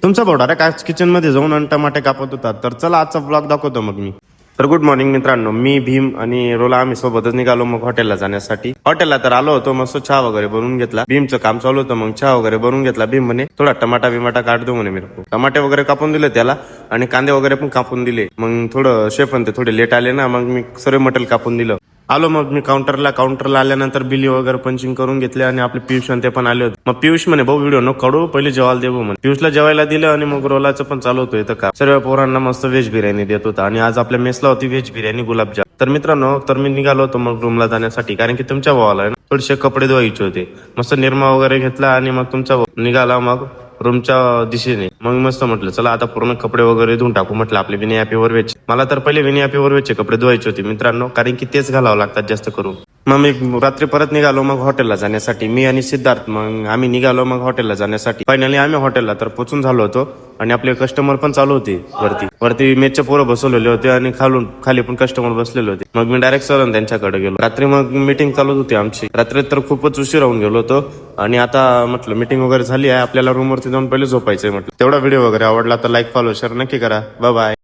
तुमचा भाऊ डायरेक्ट आज किचन मध्ये जाऊन आणि टमाटे कापत होता. तर चला आजचा ब्लॉग दाखवतो मग मी. तर गुड मॉर्निंग मित्रांनो, मी भीम आणि रोला आम्ही सोबतच निघालो मग हॉटेलला जाण्यासाठी. हॉटेलला तर आलो होतो, मस्त चहा वगैरे बनवून घेतला. भीमचं काम चालू होतं, मग चहा वगैरे बनवून घेतला. भीम म्हणे थोडा टमाटा बिमाटा काढ दो म्हणे मेरे. टमाटे वगैरे कापून दिले त्याला आणि कांदे वगैरे पण कापून दिले. मग थोडं शेफ ते थोडे लेट आले ना, मग मी सर्व मटेरियल कापून दिलं. आलो मग मी काउंटरला आल्यानंतर बिली वगैरे पंचिंग करून घेतले आणि आपले पियुष ते पण आले होते. मग पियुष म्हणे भाऊ व्हिडिओ नको काढू, पहिले जेवायला देऊ म्हणे. पियुषला जेवायला दिलं आणि मग रोलाचं पण चालू होतं इथं का सर्व पोरांना मस्त व्हेज बिर्याणी देत होता. आणि आज आपल्या मेसला होती व्हेज बिर्याणी गुलाबजाम. तर मित्रांनो, तर मी निघालो होतो मग रूमला जाण्यासाठी, कारण की तुमच्या भावाला आहे ना थोडेसे कपडे धुवायचे होते. मस्त निरमा वगैरे घेतला आणि मग तुमचा भाऊ निघाला मग रूमच्या दिशेने. मग मस्त म्हटलं चला आता पूर्ण कपडे वगैरे धुवून टाकू. म्हटलं आपले विनी ॲपी वरवेचे, मला तर पहिले विनी ॲपी वरवेचे कपडे धुवायचे होते मित्रांनो, कारण की तेच घालावं लागतात जास्त करून. मग मी रात्री परत निघालो मग हॉटेलला जाण्यासाठी. मी आणि सिद्धार्थ मग आम्ही निघालो मग हॉटेलला जाण्यासाठी. फायनली आम्ही हॉटेलला तर पोहोचून झालो होतो आणि आपले कस्टमर पण चालू होते. वरती मेचचे पोरं बसवलेले होते आणि खाली पण कस्टमर बसलेले होते. मग मी डायरेक्ट सर त्यांच्याकडे गेलो. रात्री मग मीटिंग चालू होती आमची. रात्री तर खूपच उशीर राहून गेलो होतो आणि आता म्हटलं मीटिंग वगैरे झाली आहे, आपल्याला रूमवरती जाऊन पहिले झोपायचंय म्हटलं. तेवढा व्हिडिओ वगैरे आवडला तर लाईक फॉलो शेअर नक्की करा. Bye bye.